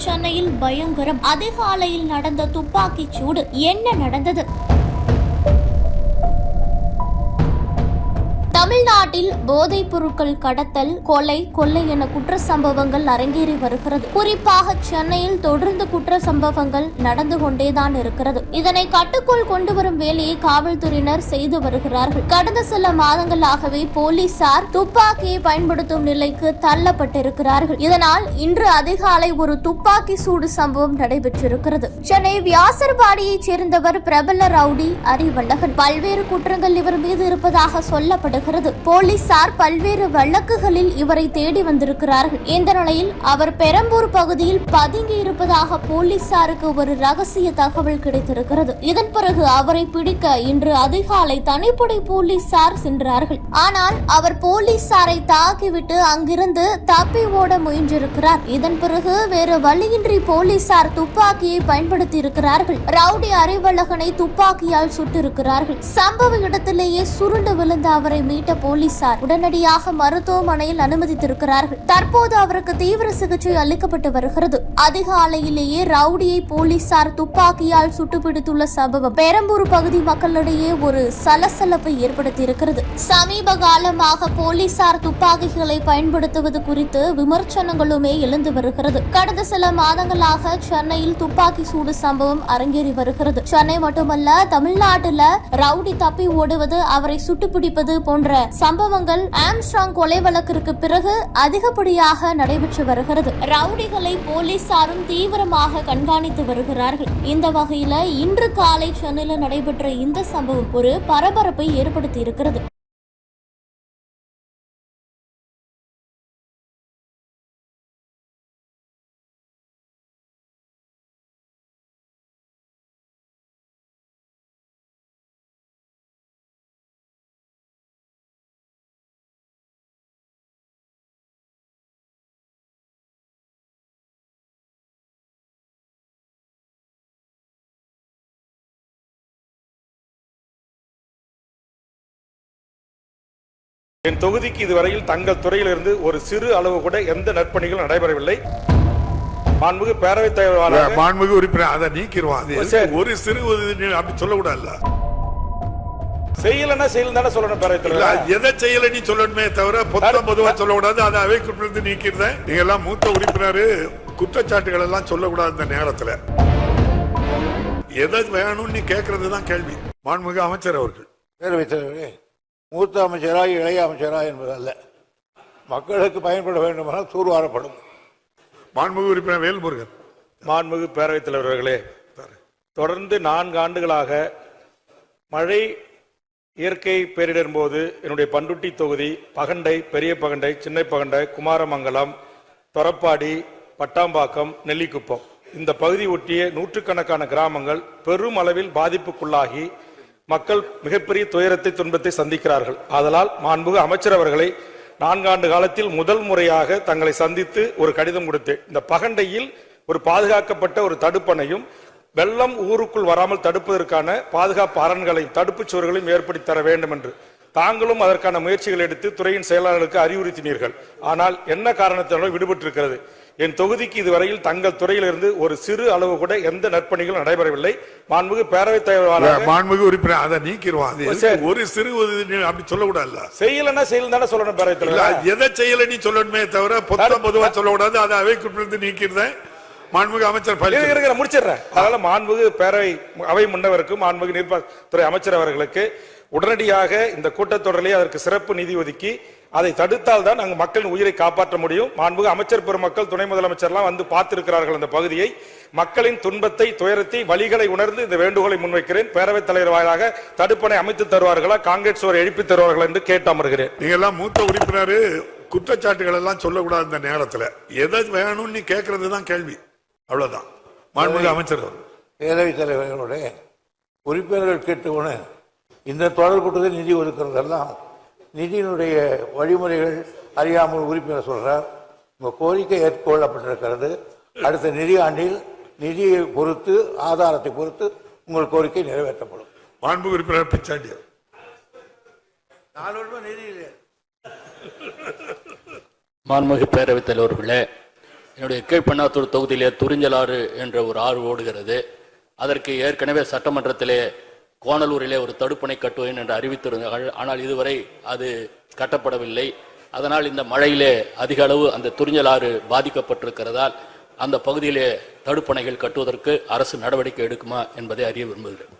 சென்னையில் பயங்கரம். அதிகாலையில் நடந்த துப்பாக்கிச் சூடு. என்ன நடந்தது? தமிழ்நாட்டில் போதைப் பொருட்கள் கடத்தல், கொள்ளை என குற்ற சம்பவங்கள் அரங்கேறி வருகிறது. குறிப்பாக சென்னையில் தொடர்ந்து குற்ற சம்பவங்கள் நடந்து கொண்டேதான் இருக்கிறது. இதனை கட்டுக்குள் கொண்டு வரும் வேலையை காவல்துறையினர் செய்து வருகிறார்கள். கடந்த சில மாதங்களாகவே போலீசார் துப்பாக்கியை பயன்படுத்தும் நிலைக்கு தள்ளப்பட்டிருக்கிறார்கள். இதனால் இன்று அதிகாலை ஒரு துப்பாக்கி சூடு சம்பவம் நடைபெற்றிருக்கிறது. சென்னை வியாசர்பாடியைச் சேர்ந்தவர் பிரபல ரவுடி அறிவழகன். பல்வேறு குற்றங்கள் இவர் மீது இருப்பதாக சொல்லப்படுகிறது. போலீசார் பல்வேறு வழக்குகளில் இவரை தேடி வந்திருக்கிறார்கள். இந்த நிலையில் அவர் பெரம்பூர் பகுதியில் பதுங்கி இருப்பதாக போலீசாருக்கு ஒரு ரகசிய தகவல் கிடைத்திருக்கிறது. இதன் பிறகு அவரை பிடிக்க இன்று அதிகாலை தனிப்படை போலீசார் சென்றார்கள். ஆனால் அவர் போலீசாரை தாக்கிவிட்டு அங்கிருந்து தப்பி ஓட முயன்றிருக்கிறார். இதன் பிறகு வேறு வழியின்றி போலீசார் துப்பாக்கியை பயன்படுத்தி இருக்கிறார்கள். ரவுடி அறிவழகனை துப்பாக்கியால் சுட்டிருக்கிறார்கள். சம்பவ இடத்திலேயே சுருண்டு விழுந்த அவரை மீட்ட போலீசார் உடனடியாக மருத்துவமனையில் அனுமதித்திருக்கிறார்கள். தற்போது அவருக்கு தீவிர சிகிச்சை அளிக்கப்பட்டு வருகிறது. அதிகாலையிலேயே ரவுடியை போலீசார் துப்பாக்கியால் சுட்டுப்பிடித்துள்ள சம்பவம் பெரம்பூர் பகுதி மக்களிடையே ஒரு சலசலப்பை ஏற்படுத்தியிருக்கிறது. சமீப காலமாக போலீசார் துப்பாக்கிகளை பயன்படுத்துவது குறித்து விமர்சனங்களுமே எழுந்து வருகிறது. கடந்த சில மாதங்களாக சென்னையில் துப்பாக்கி சூடு சம்பவம் அரங்கேறி வருகிறது. சென்னை மட்டுமல்ல, தமிழ்நாட்டில் ரவுடி தப்பி ஓடுவது, அவரை சுட்டுப்பிடிப்பது போன்ற சம்பவங்கள் ஆம்ஸ்ட்ராங் கொலை வழக்கிற்கு பிறகு அதிகப்படியாக நடைபெற்று வருகிறது. ரவுடிகளை போலீசாரும் தீவிரமாக கண்காணித்து வருகிறார்கள். இந்த வகையில இன்று காலை சென்னையில் நடைபெற்ற இந்த சம்பவம் ஒரு பரபரப்பை ஏற்படுத்தி இருக்கிறது. என் தொகுதிக்கு இதுவரையில் தங்கள் துறையிலிருந்து ஒரு சிறு அளவு கூட எந்த நற்பணிகளும் நடைபெறவில்லை. மாண்புமிகு பேரவைத் தலைவர், மாண்புமிகு உறுப்பினர் அதை நீக்கிடுவான். ஒரு சிறு அப்படி சொல்லக்கூடாது. செய்யலன்னா செய்யல தானே சொல்லணும். பேரவைத் தலைவர் எதை செய்யல நீ சொல்லணுமே தவிர பொதுவா சொல்லக்கூடாது. அதை அவைக்குறிப்பிலிருந்து நீக்கிறேன். நீங்க எல்லாம் மூத்த உறுப்பினர், குற்றச்சாட்டுகள் எல்லாம் சொல்லக்கூடாது. இந்த நேரத்தில் எதை வேணும்னு நீ கேட்கறது தான் கேள்வி. மாண்புமிகு அமைச்சர் அவர்கள். பேரவைத் தலைவரே, மூத்த அமைச்சரா இளைய அமைச்சரா என்பதல்ல, மக்களுக்கு பயன்பட வேண்டுமானால் தூர்வாரப்படும். மாண்புமிகு உறுப்பினர் வேல்முருகன். மாண்புமிகு பேரவைத் தலைவர்களே, தொடர்ந்து 4 ஆண்டுகளாக மழை இயற்கை பேரிடர் போது என்னுடைய பண்ருட்டி தொகுதி பகண்டை, பெரிய பகண்டை, சின்ன பகண்டை, குமாரமங்கலம், தொரப்பாடி, பட்டாம்பாக்கம், நெல்லிக்குப்பம் இந்த பகுதி ஒட்டிய நூற்றுக்கணக்கான கிராமங்கள் பெரும் அளவில் பாதிப்புக்குள்ளாகி மக்கள் மிகப்பெரிய துயரத்தை, துன்பத்தை சந்திக்கிறார்கள். ஆதலால் மாண்புமிகு அமைச்சர் அவர்களை 4 ஆண்டு காலத்தில் முதல் முறையாக தங்களை சந்தித்து ஒரு கடிதம் கொடுத்தேன். இந்த பகண்டையில் ஒரு பாதுகாக்கப்பட்ட ஒரு தடுப்பணையும், வெள்ளம் ஊருக்குள் வராமல் தடுப்பதற்கான பாதுகாப்பு அரண்களையும், தடுப்புச் சுவர்களையும் ஏற்படுத்தி தர வேண்டும் என்று தாங்களும் அதற்கான முயற்சிகள் எடுத்து துறையின் செயலாளர்களுக்கு அறிவுறுத்தினீர்கள். ஆனால் என்ன காரணத்தினாலும் விடுபட்டிருக்கிறது. என் தொகுதிக்கு இதுவரையில் தங்கள் துறையிலிருந்து ஒரு சிறு அளவு கூட எந்த நற்பணிகளும் நடைபெறவில்லை. மாண்புமிகு பேரவைத் தலைவர், மாண்புமிகு உறுப்பினர் அதை நீக்கிடுவான். ஒரு சிறு அப்படி சொல்லக்கூடாது. செய்யலன்னா செய்யல தானே சொல்லணும். பேரவைத் தலைவர் எதை செய்யல நீ சொல்லணுமே தவிர பொதுவா சொல்லக்கூடாது. அதை அவைக்குறிப்பிலிருந்து நீக்கிறேன். மாண்புமிகு அமைச்சர் முடிச்சிடுறேன். அதனால மாண்புமிகு பேரவை அவை முன்னவருக்கும் மாண்புமிகு நீர்ப்பாசனத்துறை அமைச்சர் அவர்களுக்கு உடனடியாக இந்த கூட்டத்தொடரிலே அதற்கு சிறப்பு நிதி ஒதுக்கி அதை தடுத்தால் தான் அங்கு மக்களின் உயிரை காப்பாற்ற முடியும். மாண்புமிகு அமைச்சர் பெருமக்கள், துணை முதலமைச்சர்லாம் வந்து பார்த்திருக்கிறார்கள் அந்த பகுதியை. மக்களின் துன்பத்தை, துயரத்தை, வழிகளை உணர்ந்து இந்த வேண்டுகோளை முன்வைக்கிறேன். பேரவைத் தலைவர் வாயிலாக தடுப்பணை அமைத்து தருவார்களா, காங்கிரஸ் சுவர் எழுப்பி தருவார்களா என்று கேட்டு அமர்கிறேன். நீங்க எல்லாம் மூத்த உறுப்பினர், குற்றச்சாட்டுகள் எல்லாம் சொல்லக்கூடாது. இந்த நேரத்தில் எதை வேணும்னு நீ கேட்கறது தான் கேள்வி. அவ்வளவுதான். மாண்புமிகு அமைச்சர் அவர்கள். பேரவைத் தலைவர்களுடைய உறுப்பினர்கள் கேட்டுக்கொண்டு இந்த தொடர் கூட்டத்தில் நிதி ஒதுக்குறதெல்லாம் நிதியினுடைய வழிமுறைகள் அறியாமல் உறுப்பினர் சொல்றார். உங்க கோரிக்கை ஏற்றுக்கொள்ளப்பட்டிருக்கிறது. அடுத்த நிதி ஆண்டில் நிதியை பொறுத்து, ஆதாரத்தை பொறுத்து உங்கள் கோரிக்கை நிறைவேற்றப்படும். மாண்புமிகு உறுப்பினர் பிச்சாண்டி. 4 வருஷம் நிதி இல்லை. மாண்புமிகு பேரவைத் தலைவர்களே, என்னுடைய கீழ்பண்ணாத்தூர் தொகுதியிலே துறிஞ்சலாறு என்ற ஒரு ஆறு ஓடுகிறது. அதற்கு ஏற்கனவே சட்டமன்றத்திலே கோணலூரிலே ஒரு தடுப்பணை கட்டுவேன் என்று அறிவித்திருந்தார்கள். ஆனால் இதுவரை அது கட்டப்படவில்லை. அதனால் இந்த மழையிலே அதிக அளவு அந்த துறிஞ்சலாறு பாதிக்கப்பட்டிருக்கிறதால் அந்த பகுதியிலே தடுப்பணைகள் கட்டுவதற்கு அரசு நடவடிக்கை எடுக்குமா என்பதை அறிய விரும்புகிறேன்.